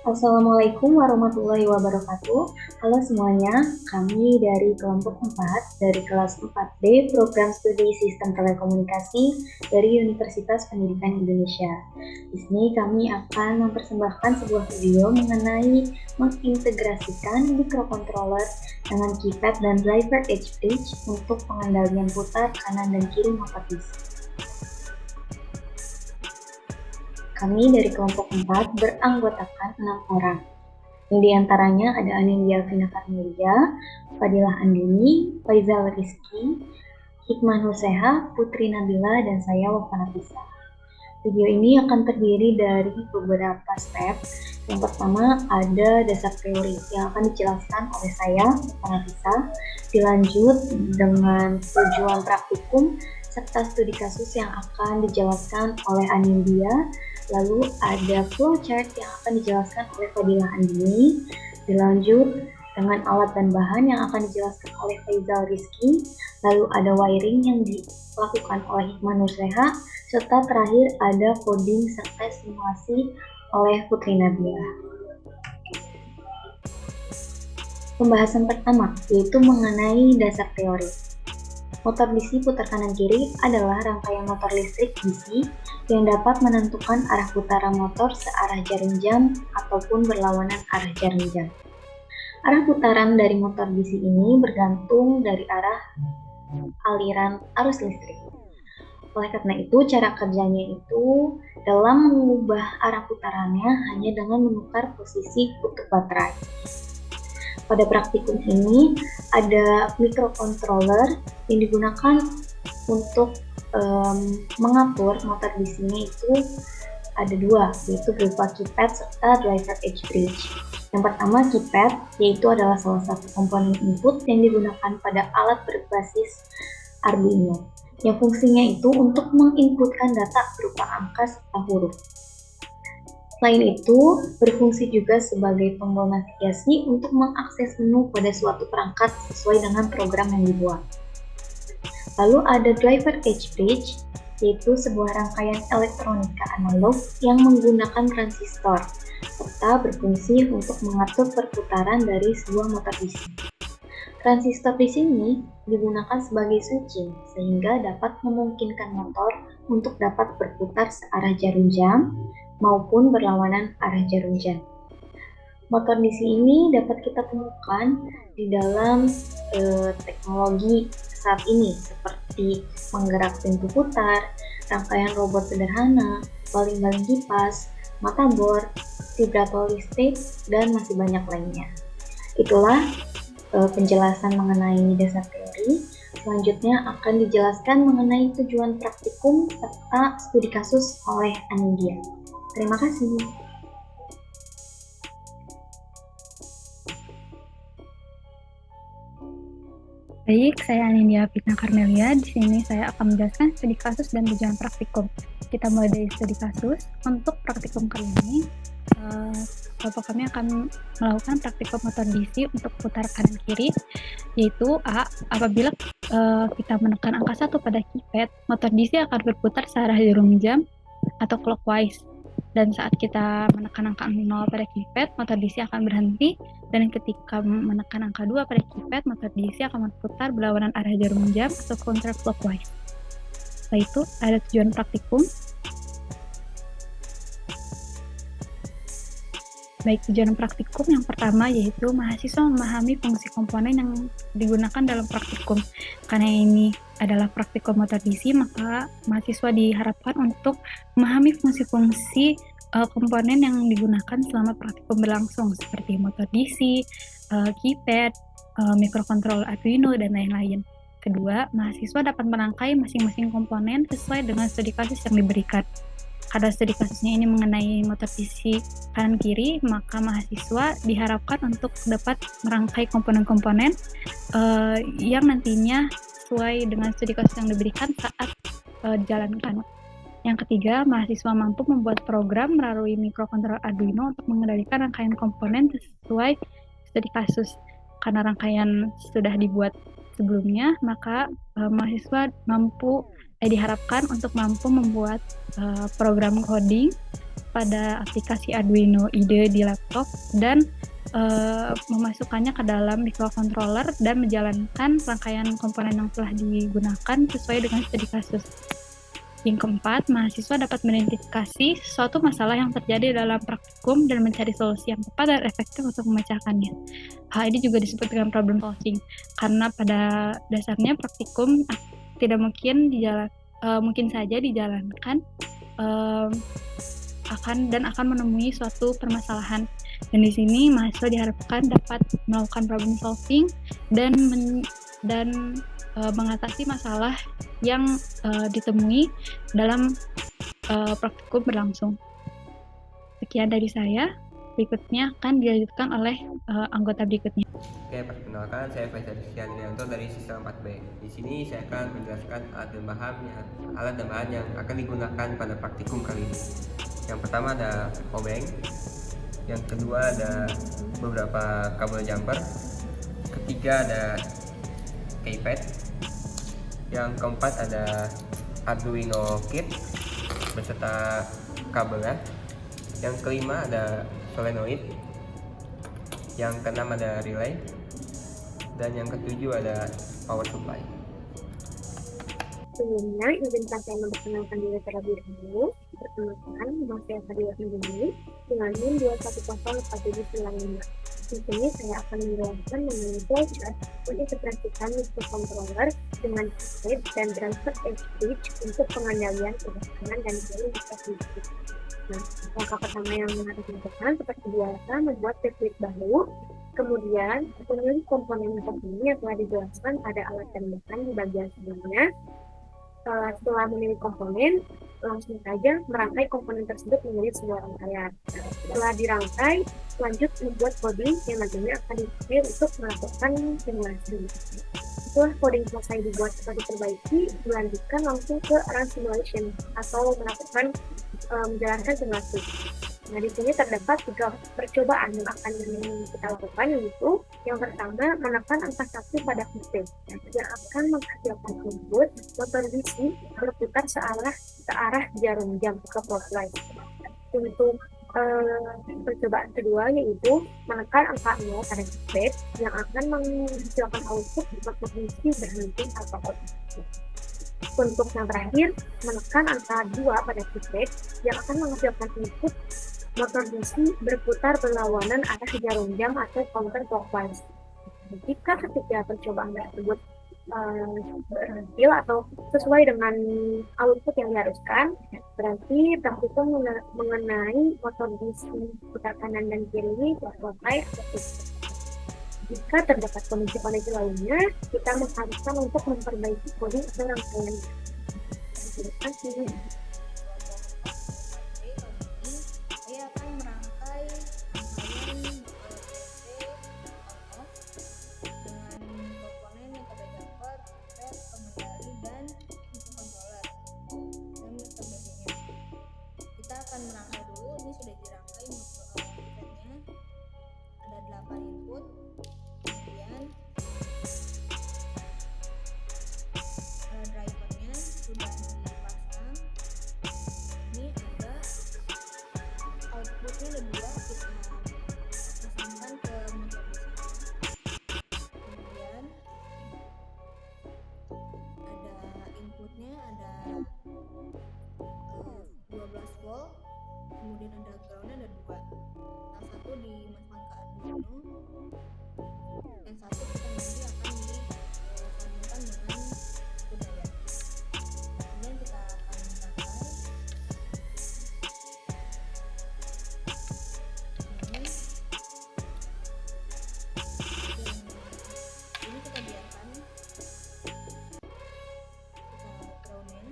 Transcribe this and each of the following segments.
Assalamualaikum warahmatullahi wabarakatuh. Halo semuanya, kami dari kelompok 4 dari kelas 4B Program Studi Sistem Telekomunikasi dari Universitas Pendidikan Indonesia. Di sini kami akan mempersembahkan sebuah video mengenai mengintegrasikan microcontroller dengan keypad dan driver edge bridge untuk pengendalian putar kanan dan kiri motor PC. Kami dari kelompok 4 beranggotakan 6 orang. Yang diantaranya ada Anindya Vina Karmelia, Fadilah Andini, Faizal Rizky, Hikman Huseha, Putri Nabila, dan saya Wafa Nafisa. Video ini akan terdiri dari beberapa step. Yang pertama ada dasar teori yang akan dijelaskan oleh saya, Wafa Nafisa, dilanjut dengan tujuan praktikum serta studi kasus yang akan dijelaskan oleh Anindya. Lalu ada flowchart yang akan dijelaskan oleh Fadilah Andini, dilanjut dengan alat dan bahan yang akan dijelaskan oleh Faizal Rizky, lalu ada wiring yang dilakukan oleh Hikman Nusreha, serta terakhir ada coding serta simulasi oleh Putri Nabila. Pembahasan pertama yaitu mengenai dasar teori. Motor DC putar kanan kiri adalah rangkaian motor listrik DC yang dapat menentukan arah putaran motor searah jarum jam ataupun berlawanan arah jarum jam. Arah putaran dari motor DC ini bergantung dari arah aliran arus listrik. Oleh karena itu, cara kerjanya itu dalam mengubah arah putarannya hanya dengan menukar posisi kutub baterai. Pada praktikum ini ada microcontroller yang digunakan untuk mengatur motor DC-nya itu ada dua, yaitu berupa keypad serta driver edge bridge. Yang pertama, keypad, yaitu adalah salah satu komponen input yang digunakan pada alat berbasis Arduino, yang fungsinya itu untuk menginputkan data berupa angka serta huruf. Selain itu, berfungsi juga sebagai tombol navigasi untuk mengakses menu pada suatu perangkat sesuai dengan program yang dibuat. Lalu ada driver edge bridge, yaitu sebuah rangkaian elektronika analog yang menggunakan transistor, serta berfungsi untuk mengatur perputaran dari sebuah motor DC. Transistor di sini digunakan sebagai switching, sehingga dapat memungkinkan motor untuk dapat berputar searah jarum jam maupun berlawanan arah jarum jam. Motor DC ini dapat kita temukan di dalam teknologi saat ini seperti menggerak pintu putar, rangkaian robot sederhana, baling-baling kipas, motherboard, vibrator listrik, dan masih banyak lainnya. Itulah penjelasan mengenai dasar teori. Selanjutnya akan dijelaskan mengenai tujuan praktikum serta studi kasus oleh Anindya. Terima kasih. Baik, saya Anindya Fitna Karmelia. Di sini saya akan menjelaskan studi kasus dan tujuan praktikum. Kita mulai dari studi kasus. Untuk praktikum kali ini, kelompok kami akan melakukan praktikum motor DC untuk putar kanan kiri, yaitu A. Apabila kita menekan angka 1 pada keypad, motor DC akan berputar searah jarum jam atau clockwise. Dan saat kita menekan angka 0 pada keypad, motor DC akan berhenti, dan ketika menekan angka 2 pada keypad, motor DC akan berputar berlawanan arah jarum jam atau counterclockwise. Setelah itu, ada tujuan praktikum. Baik, tujuan praktikum yang pertama yaitu mahasiswa memahami fungsi komponen yang digunakan dalam praktikum. Karena ini adalah praktikum motor DC, maka mahasiswa diharapkan untuk memahami fungsi-fungsi komponen yang digunakan selama praktikum berlangsung, seperti motor DC, keypad, microcontroller Arduino, dan lain-lain. Kedua, mahasiswa dapat merangkai masing-masing komponen sesuai dengan studi kasus yang diberikan. Karena studi kasusnya ini mengenai motor DC kanan kiri, maka mahasiswa diharapkan untuk dapat merangkai komponen-komponen yang nantinya sesuai dengan studi kasus yang diberikan saat dijalankan. Yang ketiga, mahasiswa mampu membuat program melalui microcontroller Arduino untuk mengendalikan rangkaian komponen sesuai studi kasus. Karena rangkaian sudah dibuat sebelumnya, maka mahasiswa diharapkan untuk mampu membuat program coding pada aplikasi Arduino IDE di laptop dan memasukkannya ke dalam microcontroller dan menjalankan rangkaian komponen yang telah digunakan sesuai dengan studi kasus. Yang keempat, mahasiswa dapat mengidentifikasi suatu masalah yang terjadi dalam praktikum dan mencari solusi yang tepat dan efektif untuk memecahkannya. Hal ini juga disebut dengan problem solving, karena pada dasarnya praktikum tidak mungkin saja dijalankan akan menemui suatu permasalahan. Dan di sini mahasiswa diharapkan dapat melakukan problem solving dan mengatasi masalah yang ditemui dalam praktikum berlangsung. Sekian dari saya. Berikutnya akan dilanjutkan oleh anggota berikutnya. Oke, perkenalkan saya Faisal Rizkyandrianto dari Sistem 4B. Di sini saya akan menjelaskan alat dan bahan yang akan digunakan pada praktikum kali ini. Yang pertama ada obeng, yang kedua ada beberapa kabel jumper, ketiga ada keypad, yang keempat ada Arduino kit beserta kabelnya, yang kelima ada solenoid, yang keenam ada relay, dan yang ketujuh ada power supply. Sebelumnya, izinkan saya memperkenalkan diri terlebih dahulu. Perkenalkan, nama saya Fadila Indini dengan NIM 2104795. Di sini saya akan menjelaskan mengenai flowchart mengintegrasikan microcontroller dengan circuit dan transfer switch untuk pengendalian tekanan dan kiri di. Nah, langkah pertama yang harus dilakukan seperti biasa membuat circuit baru, kemudian memilih komponen-komponen yang telah dijelaskan pada alat dan bahan di bagian sebelumnya. Setelah memilih komponen, langsung saja merangkai komponen tersebut menjadi sebuah rangkaian. Setelah dirangkai, lanjut membuat coding yang nantinya akan dipakai untuk melakukan simulasi. Setelah coding selesai dibuat atau diperbaiki, dilanjutkan langsung ke run simulation atau melakukan menjalankan simulasi. Nah, di sini terdapat 3 percobaan yang akan kita lakukan, yaitu yang pertama menekan angka 1 pada keypad yang akan menghasilkan input motor DC berputar searah jarum jam clockwise. Untuk percobaan kedua yaitu menekan angka 0 pada keypad yang akan menghasilkan output motor DC berhenti atau out. Untuk yang terakhir, menekan angka 2 pada keypad yang akan menghasilkan input motor DC berputar berlawanan arah jarum jam atau counterclockwise. Jika ketiga percobaan tersebut berhasil atau sesuai dengan output yang diharuskan, berarti praktikum mengenai motor DC putar kanan dan kiri telah selesai. Jika terdapat kondisi-kondisi lainnya, kita mengharuskan untuk memperbaiki coding atau rangkaian. Terima kasih. Saya akan merangkai rangkaian dengan komponen yang kabel jumper, pengendali, dan microcontroller dan sebagainya. Kita akan merangkai dulu. Ini sudah dirangkai keypadnya, ada 8 input, kemudian drivernya sudah dipasang. Ini ada outputnya ada 2, kita pasangkan ke motor DC. Kemudian ada inputnya ada 12 volt, kemudian ada groundnya ada 2. Yang satu dimasukkan ke Arduino, yang satu kita nanti akan disambungkan dengan budaya. Kemudian kita akan merangkai. Ini kita biarkan, kita groundin.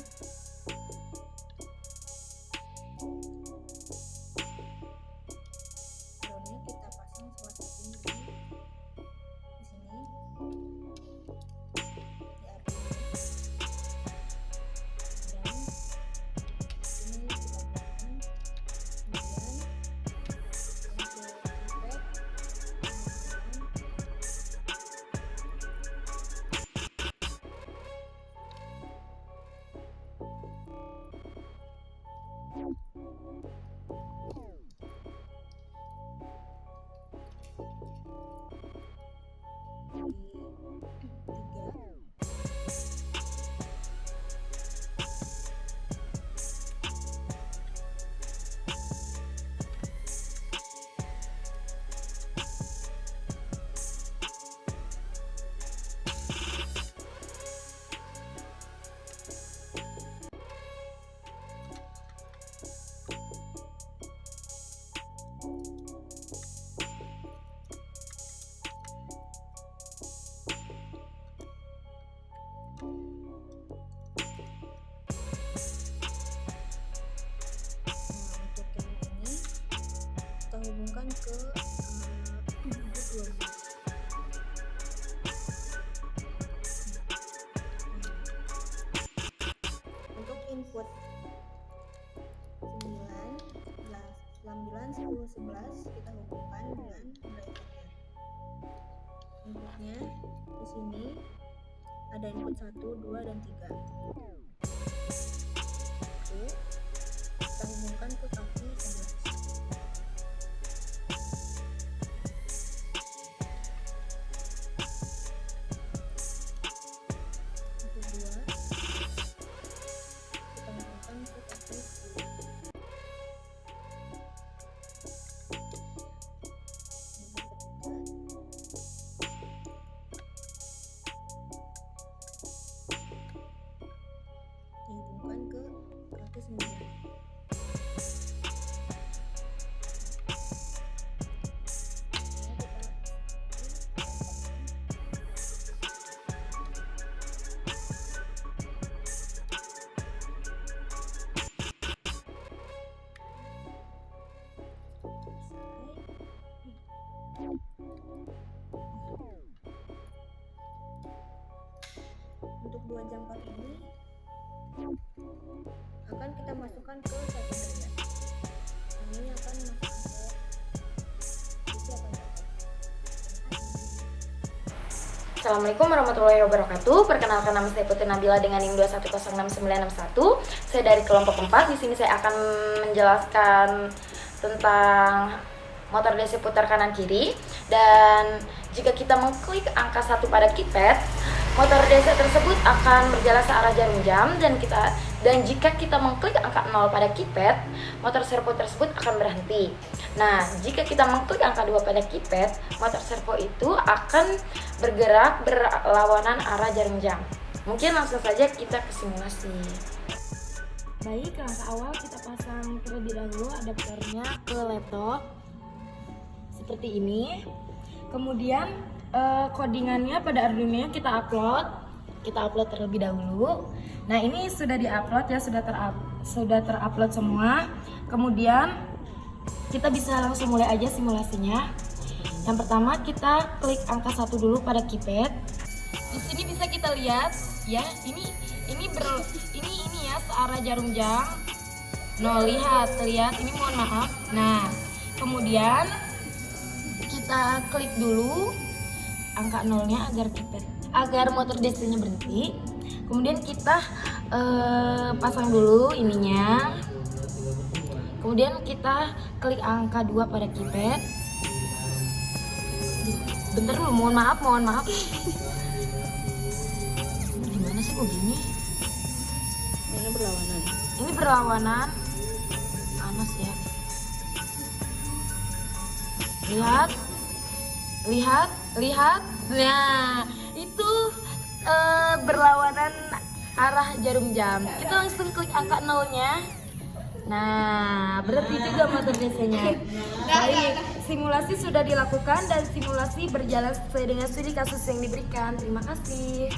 Groundnya kita pasang switching di sini. Untuk yang ini kita hubungkan ke input 12. Untuk input 9, 10, 11 kita hubungkan dengan bracketnya. Inputnya di sini ada input 1, 2, dan 3. Itu kita hubungkan ke kaki 11. Input 2 kita hubungkan ke kaki 10. Dihubungkan ke kaki 9. Untuk 2 jangkar ini akan kita masukkan ke 1 derajat. Ini akan masuk ke isi akan dapat. Assalamualaikum warahmatullahi wabarakatuh. Perkenalkan, nama saya Putri Nabila dengan NIM 2106961. Saya dari kelompok 4. Di sini saya akan menjelaskan tentang motor DC putar kanan kiri. Dan jika kita mengklik angka 1 pada keypad, motor DC tersebut akan berjalan searah jarum jam, dan jika kita mengklik angka 0 pada keypad, motor servo tersebut akan berhenti. Nah, jika kita mengklik angka 2 pada keypad, motor servo itu akan bergerak berlawanan arah jarum jam. Mungkin langsung saja kita ke simulasi. Baik, langkah awal kita pasang terlebih dahulu adaptornya ke laptop seperti ini. Kemudian codingannya pada Arduino kita upload terlebih dahulu. Nah, ini sudah diupload ya, sudah terupload semua. Kemudian kita bisa langsung mulai aja simulasinya. Yang pertama kita klik angka 1 dulu pada keypad. Di sini bisa kita lihat ya, ini ya searah jarum jam. No, lihat ini mohon maaf. Nah, kemudian kita klik dulu angka 0-nya agar motor DC-nya berhenti. Kemudian kita pasang dulu ininya. Kemudian kita klik angka 2 pada keypad. Bentar dulu, mohon maaf. Gimana sih kok gini? Ini berlawanan. Panas ya. Lihat. Nah, itu berlawanan arah jarum jam. Kita langsung klik angka 0-nya. Nah, berhenti juga motor DC-nya. Baik, simulasi sudah dilakukan dan simulasi berjalan sesuai dengan studi kasus yang diberikan. Terima kasih.